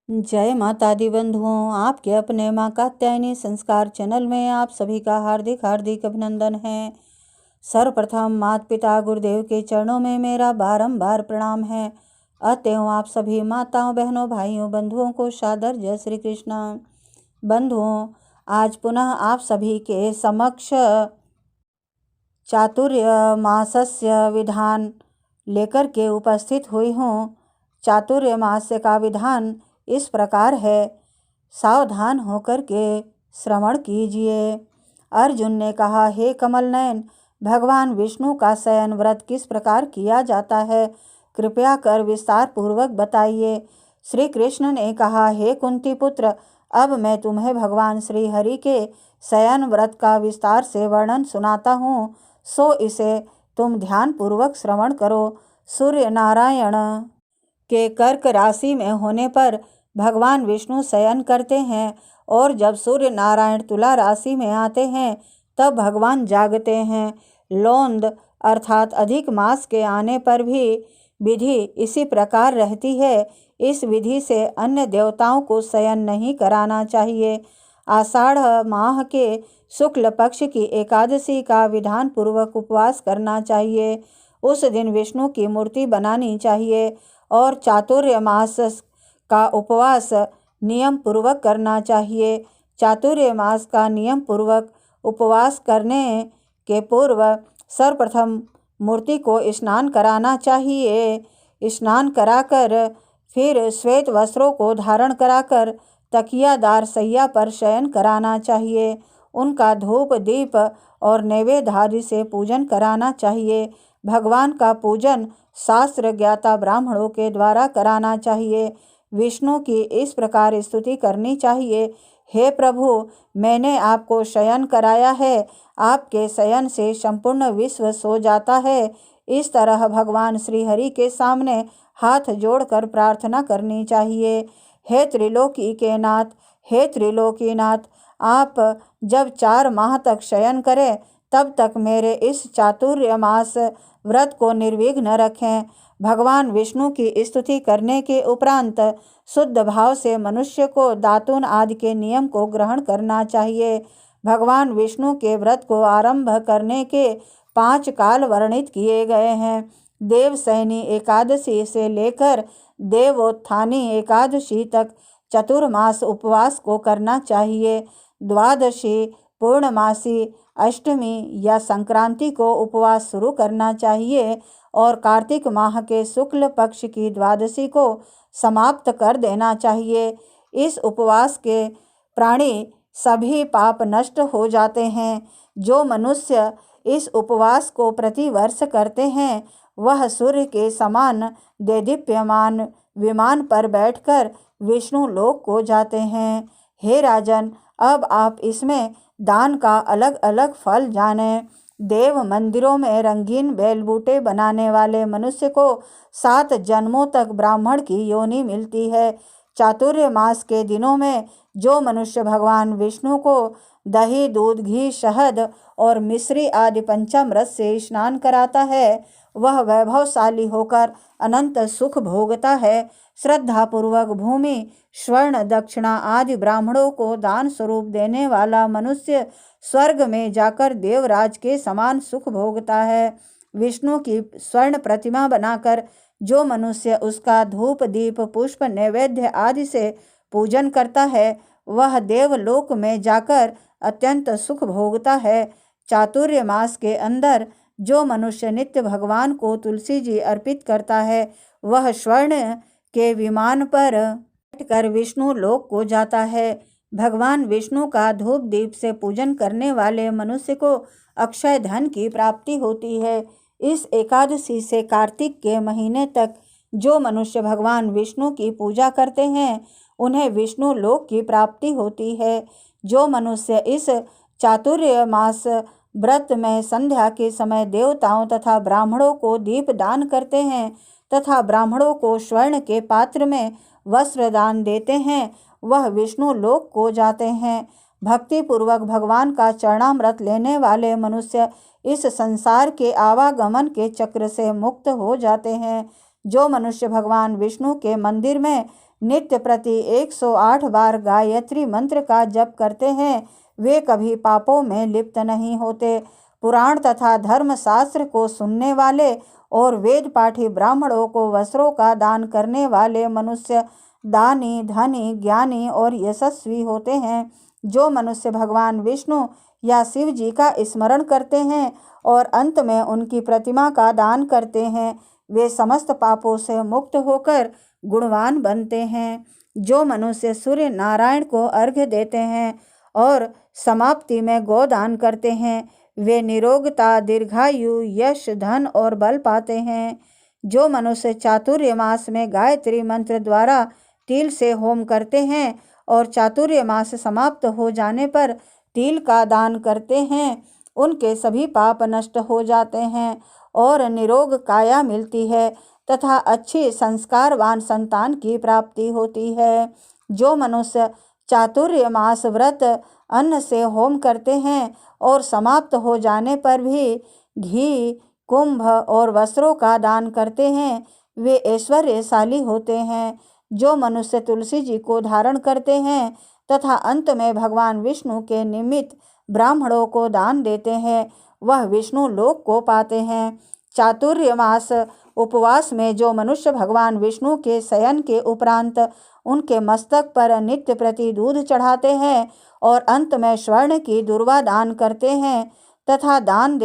जय माता दी बंधुओं, आपके अपने माँ कात्यायनी संस्कार चैनल में आप सभी का हार्दिक हार्दिक अभिनंदन है। सर्वप्रथम माता पिता गुरुदेव के चरणों में मेरा बारंबार प्रणाम है। अतएव आप सभी माताओं बहनों भाइयों बंधुओं को सादर जय श्री कृष्ण। बंधुओं, आज पुनः आप सभी के समक्ष चातुर्मास्य विधान लेकर के उपस्थित हुई हूँ। चातुर्मास्य का विधान इस प्रकार है, सावधान होकर के श्रवण कीजिए। अर्जुन ने कहा, हे कमल नयन, भगवान विष्णु का शयन व्रत किस प्रकार किया जाता है, कृपया कर विस्तार पूर्वक बताइए। श्री कृष्ण ने कहा, हे कुंती पुत्र, अब मैं तुम्हें भगवान श्री हरि के शयन व्रत का विस्तार से वर्णन सुनाता हूँ, सो इसे तुम ध्यान पूर्वक श्रवण करो। सूर्य नारायण के कर्क राशि में होने पर भगवान विष्णु शयन करते हैं, और जब सूर्य नारायण तुला राशि में आते हैं तब भगवान जागते हैं। लोंद अर्थात अधिक मास के आने पर भी विधि इसी प्रकार रहती है। इस विधि से अन्य देवताओं को शयन नहीं कराना चाहिए। आषाढ़ माह के शुक्ल पक्ष की एकादशी का विधान पूर्वक उपवास करना चाहिए। उस दिन विष्णु की मूर्ति बनानी चाहिए और चातुर्य मास का उपवास नियम पूर्वक करना चाहिए। चातुर्य मास का नियम पूर्वक उपवास करने के पूर्व सर्वप्रथम मूर्ति को स्नान कराना चाहिए। स्नान कराकर फिर श्वेत वस्त्रों को धारण कराकर तकियादार सैया पर शयन कराना चाहिए। उनका धूप दीप और नैवेद्य आदि से पूजन कराना चाहिए। भगवान का पूजन शास्त्र ज्ञाता ब्राह्मणों के द्वारा कराना चाहिए। विष्णु की इस प्रकार स्तुति करनी चाहिए, हे प्रभु, मैंने आपको शयन कराया है, आपके शयन से संपूर्ण विश्व सो जाता है। इस तरह भगवान श्री हरि के सामने हाथ जोड़कर प्रार्थना करनी चाहिए। हे त्रिलोकी के नाथ, हे त्रिलोकीनाथ, आप जब 4 माह तक शयन करें तब तक मेरे इस चातुर्य मास व्रत को निर्विघ्न रखें। भगवान विष्णु की स्तुति करने के उपरांत शुद्ध भाव से मनुष्य को दातून आदि के नियम को ग्रहण करना चाहिए। भगवान विष्णु के व्रत को आरंभ करने के 5 काल वर्णित किए गए हैं। देवशयनी एकादशी से लेकर देवोत्थानी एकादशी तक चतुर्मास उपवास को करना चाहिए। द्वादशी, पूर्णमासी, अष्टमी या संक्रांति को उपवास शुरू करना चाहिए और कार्तिक माह के शुक्ल पक्ष की द्वादशी को समाप्त कर देना चाहिए। इस उपवास के प्राणी सभी पाप नष्ट हो जाते हैं। जो मनुष्य इस उपवास को प्रतिवर्ष करते हैं वह सूर्य के समान देदीप्यमान विमान पर बैठकर विष्णु लोक को जाते हैं। हे राजन, अब आप इसमें दान का अलग अलग फल जानें। देव मंदिरों में रंगीन बेलबूटे बनाने वाले मनुष्य को 7 जन्मों तक ब्राह्मण की योनि मिलती है। चातुर्य मास के दिनों में जो मनुष्य भगवान विष्णु को दही, दूध, घी, शहद और मिश्री आदि पंचामृत से स्नान कराता है वह वैभवशाली होकर अनंत सुख भोगता है। श्रद्धापूर्वक भूमि, स्वर्ण, दक्षिणा आदि ब्राह्मणों को दान स्वरूप देने वाला मनुष्य स्वर्ग में जाकर देवराज के समान सुख भोगता है। विष्णु की स्वर्ण प्रतिमा बनाकर जो मनुष्य उसका धूप दीप पुष्प नैवेद्य आदि से पूजन करता है वह देवलोक में जाकर अत्यंत सुख भोगता है। चातुर्य मास के अंदर जो मनुष्य नित्य भगवान को तुलसी जी अर्पित करता है वह स्वर्ण के विमान पर बैठकर विष्णु लोक को जाता है। भगवान विष्णु का धूप दीप से पूजन करने वाले मनुष्य को अक्षय धन की प्राप्ति होती है। इस एकादशी से कार्तिक के महीने तक जो मनुष्य भगवान विष्णु की पूजा करते हैं उन्हें विष्णु लोक की प्राप्ति होती है। जो मनुष्य इस चातुर्य मास व्रत में संध्या के समय देवताओं तथा ब्राह्मणों को दीप दान करते हैं तथा ब्राह्मणों को स्वर्ण के पात्र में वस्त्र दान देते हैं वह विष्णु लोक को जाते हैं। भक्ति पूर्वक भगवान का चरणामृत लेने वाले मनुष्य इस संसार के आवागमन के चक्र से मुक्त हो जाते हैं। जो मनुष्य भगवान विष्णु के मंदिर में नित्य प्रति 108 बार गायत्री मंत्र का जप करते हैं वे कभी पापों में लिप्त नहीं होते। पुराण तथा धर्मशास्त्र को सुनने वाले और वेद पाठी ब्राह्मणों को वस्त्रों का दान करने वाले मनुष्य दानी, धनी, ज्ञानी और यशस्वी होते हैं। जो मनुष्य भगवान विष्णु या शिव जी का स्मरण करते हैं और अंत में उनकी प्रतिमा का दान करते हैं वे समस्त पापों से मुक्त होकर गुणवान बनते हैं। जो मनुष्य सूर्य नारायण को अर्घ्य देते हैं और समाप्ति में गोदान करते हैं वे निरोगता, दीर्घायु, यश, धन और बल पाते हैं। जो मनुष्य चातुर्य मास में गायत्री मंत्र द्वारा तिल से होम करते हैं और चातुर्य मास समाप्त हो जाने पर तिल का दान करते हैं उनके सभी पाप नष्ट हो जाते हैं और निरोग काया मिलती है तथा अच्छी संस्कारवान संतान की प्राप्ति होती है। जो मनुष्य चातुर्य मास व्रत अन्न से होम करते हैं और समाप्त हो जाने पर भी घी, कुंभ और वस्त्रों का दान करते हैं वे ऐश्वर्यशाली होते हैं। जो मनुष्य तुलसी जी को धारण करते हैं तथा अंत में भगवान विष्णु के निमित्त ब्राह्मणों को दान देते हैं वह विष्णु लोक को पाते हैं। चातुर्य मास उपवास में जो मनुष्य भगवान विष्णु के शयन के उपरांत उनके मस्तक पर नित्य प्रति दूध चढ़ाते हैं और अंत में स्वर्ण की दुर्वा दान करते हैं तथा दान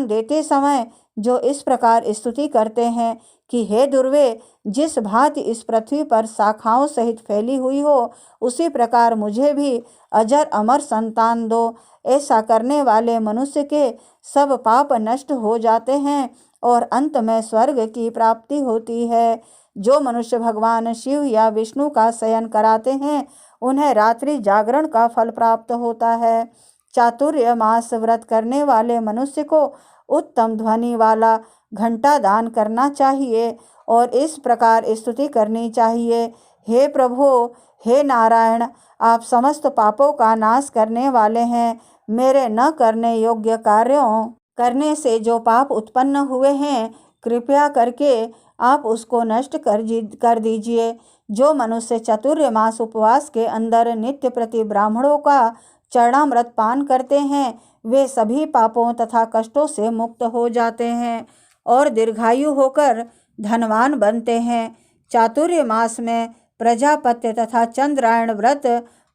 देते समय जो इस प्रकार स्तुति करते हैं कि हे दुर्वे, जिस भांति इस पृथ्वी पर शाखाओं सहित फैली हुई हो उसी प्रकार मुझे भी अजर अमर संतान दो। ऐसा करने वाले मनुष्य के सब पाप नष्ट हो जाते हैं और अंत में स्वर्ग की प्राप्ति होती है। जो मनुष्य भगवान शिव या विष्णु का शयन कराते हैं उन्हें रात्रि जागरण का फल प्राप्त होता है। चातुर्य मास व्रत करने वाले मनुष्य को उत्तम ध्वनि वाला घंटा दान करना चाहिए और इस प्रकार स्तुति करनी चाहिए, हे प्रभु, हे नारायण, आप समस्त पापों का नाश करने वाले हैं। मेरे न करने योग्य कार्यों करने से जो पाप उत्पन्न हुए हैं कृपया करके आप उसको नष्ट कर दीजिए। जो मनुष्य चतुर्य मास उपवास के अंदर नित्य प्रति ब्राह्मणों का चरणामृत पान करते हैं वे सभी पापों तथा कष्टों से मुक्त हो जाते हैं और दीर्घायु होकर धनवान बनते हैं। चातुर्य मास में प्रजापत्य तथा चंद्रायण व्रत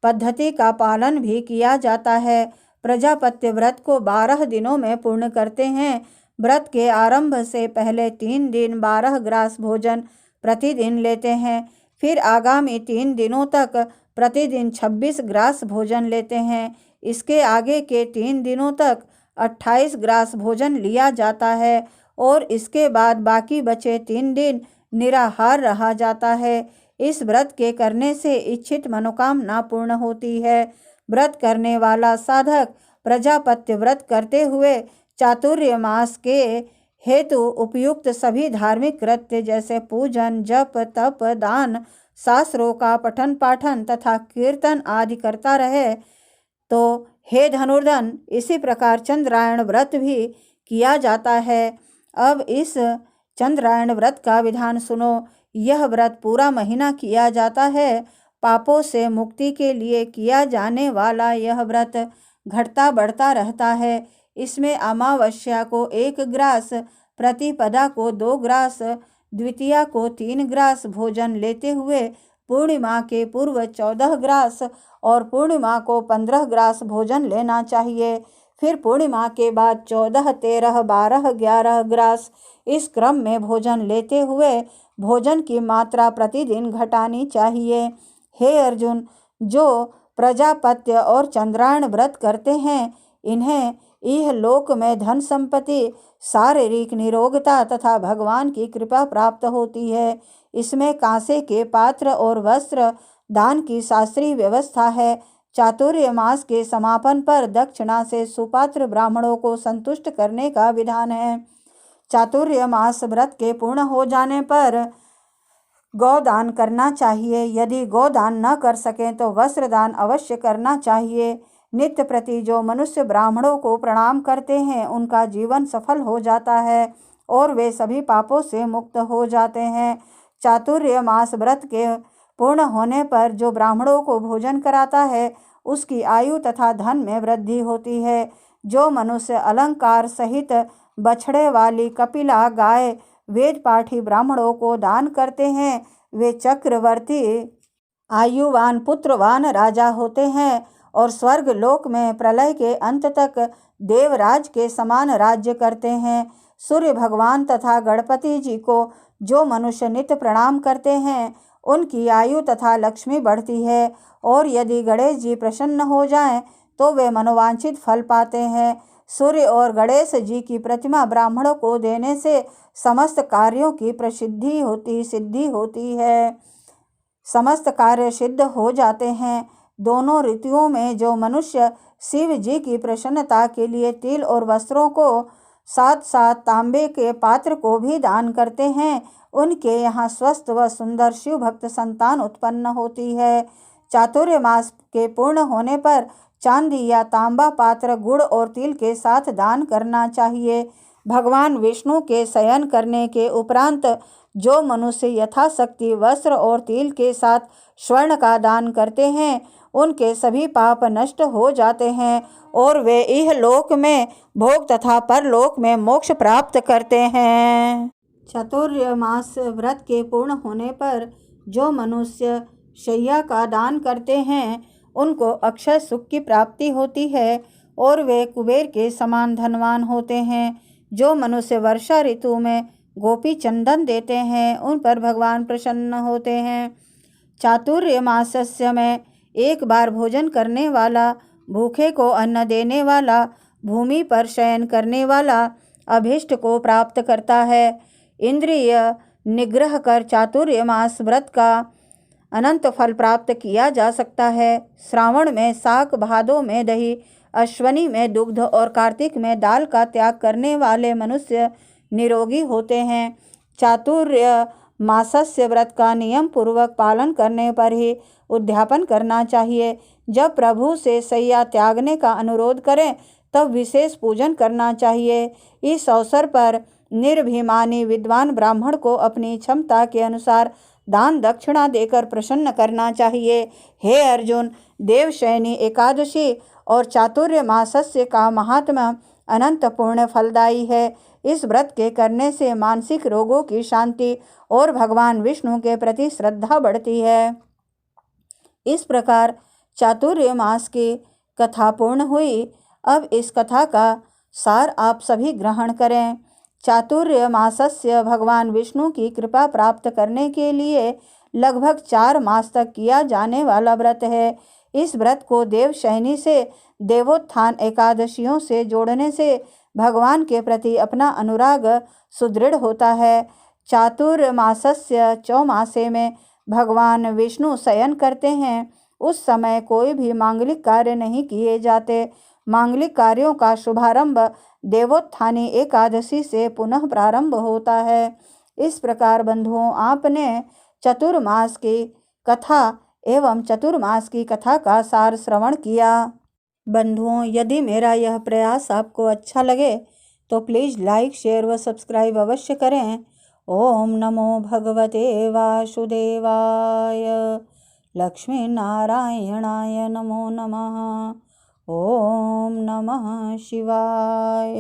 पद्धति का पालन भी किया जाता है। प्रजापत्य व्रत को 12 दिनों में पूर्ण करते हैं। व्रत के आरंभ से पहले 3 दिन 12 ग्रास भोजन प्रतिदिन लेते हैं, फिर आगामी 3 दिनों तक प्रतिदिन 26 ग्रास भोजन लेते हैं। इसके आगे के 3 दिनों तक 28 ग्रास भोजन लिया जाता है और इसके बाद बाकी बचे 3 दिन निराहार रहा जाता है। इस व्रत के करने से इच्छित मनोकामना पूर्ण होती है। व्रत करने वाला साधक प्रजापत्य व्रत करते हुए चातुर्य मास के हेतु उपयुक्त सभी धार्मिक कृत्य जैसे पूजन, जप, तप, दान, शास्त्रों का पठन पाठन तथा कीर्तन आदि करता रहे। तो हे धनुर्धन, इसी प्रकार चंद्रायण व्रत भी किया जाता है। अब इस चंद्रायण व्रत का विधान सुनो। यह व्रत पूरा महीना किया जाता है। पापों से मुक्ति के लिए किया जाने वाला यह व्रत घटता बढ़ता रहता है। इसमें अमावस्या को 1 ग्रास, प्रतिपदा को 2 ग्रास, द्वितीया को 3 ग्रास भोजन लेते हुए पूर्णिमा के पूर्व 14 ग्रास और पूर्णिमा को 15 ग्रास भोजन लेना चाहिए। फिर पूर्णिमा के बाद 14, 13, 12, 11 ग्रास इस क्रम में भोजन लेते हुए भोजन की मात्रा प्रतिदिन घटानी चाहिए। हे अर्जुन, जो प्रजापत्य और चंद्रायण व्रत करते हैं इन्हें यह लोक में धन संपत्ति, शारीरिक निरोगता तथा भगवान की कृपा प्राप्त होती है। इसमें कांसे के पात्र और वस्त्र दान की शास्त्रीय व्यवस्था है। चातुर्य मास के समापन पर दक्षिणा से सुपात्र ब्राह्मणों को संतुष्ट करने का विधान है। चातुर्य मास व्रत के पूर्ण हो जाने पर गौदान करना चाहिए। यदि गौदान न कर सकें तो वस्त्र दान अवश्य करना चाहिए। नित्य प्रति जो मनुष्य ब्राह्मणों को प्रणाम करते हैं उनका जीवन सफल हो जाता है और वे सभी पापों से मुक्त हो जाते हैं। चातुर्य मास व्रत के पूर्ण होने पर जो ब्राह्मणों को भोजन कराता है उसकी आयु तथा धन में वृद्धि होती है। जो मनुष्य अलंकार सहित बछड़े वाली कपिला गाय वेद पाठी ब्राह्मणों को दान करते हैं वे चक्रवर्ती आयुवान पुत्रवान राजा होते हैं और स्वर्ग लोक में प्रलय के अंत तक देवराज के समान राज्य करते हैं। सूर्य भगवान तथा गणपति जी को जो मनुष्य नित्य प्रणाम करते हैं उनकी आयु तथा लक्ष्मी बढ़ती है और यदि गणेश जी प्रसन्न हो जाएं तो वे मनोवांछित फल पाते हैं। सूर्य और गणेश जी की प्रतिमा ब्राह्मणों को देने से समस्त कार्यों की सिद्धि होती है। समस्त कार्य सिद्ध हो जाते हैं। दोनों ऋतुओं में जो मनुष्य शिव जी की प्रसन्नता के लिए तिल और वस्त्रों को साथ साथ तांबे के पात्र को भी दान करते हैं उनके यहाँ स्वस्थ व सुंदर शिव भक्त संतान उत्पन्न होती है। चातुर्य मास के पूर्ण होने पर चांदी या तांबा पात्र गुड़ और तिल के साथ दान करना चाहिए। भगवान विष्णु के शयन करने के उपरांत जो मनुष्य यथाशक्ति वस्त्र और तिल के साथ स्वर्ण का दान करते हैं उनके सभी पाप नष्ट हो जाते हैं और वे इहलोक में भोग तथा परलोक में मोक्ष प्राप्त करते हैं। चातुर्य मास व्रत के पूर्ण होने पर जो मनुष्य शैया का दान करते हैं उनको अक्षय सुख की प्राप्ति होती है और वे कुबेर के समान धनवान होते हैं। जो मनुष्य वर्षा ऋतु में गोपी चंदन देते हैं उन पर भगवान प्रसन्न होते हैं। चातुर्य मासस्य में एक बार भोजन करने वाला, भूखे को अन्न देने वाला, भूमि पर शयन करने वाला अभीष्ट को प्राप्त करता है। इंद्रिय निग्रह कर चातुर्य मास व्रत का अनंत फल प्राप्त किया जा सकता है। श्रावण में शाक, भादों में दही, अश्वनी में दुग्ध और कार्तिक में दाल का त्याग करने वाले मनुष्य निरोगी होते हैं। चातुर्य मासस्य व्रत का नियम पूर्वक पालन करने पर ही उद्यापन करना चाहिए। जब प्रभु से शैया त्यागने का अनुरोध करें तब विशेष पूजन करना चाहिए। इस अवसर पर निर्भिमानी विद्वान ब्राह्मण को अपनी क्षमता के अनुसार दान दक्षिणा देकर प्रसन्न करना चाहिए। हे अर्जुन, देवशयनी एकादशी और चातुर्य मासस्य का महात्मा अनंत पुण्य फलदायी है। इस व्रत के करने से मानसिक रोगों की शांति और भगवान विष्णु के प्रति श्रद्धा बढ़ती है। इस प्रकार चातुर्य मास की कथा पूर्ण हुई। अब इस कथा का सार आप सभी ग्रहण करें। चातुर्य मासस्य भगवान विष्णु की कृपा प्राप्त करने के लिए लगभग 4 मास तक किया जाने वाला व्रत है। इस व्रत को देवशयनी से देवोत्थान एकादशियों से जोड़ने से भगवान के प्रति अपना अनुराग सुदृढ़ होता है। चातुर्मासस्य चौमासे में भगवान विष्णु शयन करते हैं। उस समय कोई भी मांगलिक कार्य नहीं किए जाते। मांगलिक कार्यों का शुभारंभ देवोत्थानी एकादशी से पुनः प्रारंभ होता है। इस प्रकार बंधुओं, आपने चतुर्मास की कथा एवं चतुर्मास की कथा का सार श्रवण किया। बंधुओं, यदि मेरा यह प्रयास आपको अच्छा लगे तो प्लीज़ लाइक, शेयर व सब्सक्राइब अवश्य करें। ओम नमो भगवते वासुदेवाय। लक्ष्मी नारायणाय नमो नमः। ओम नमः शिवाय।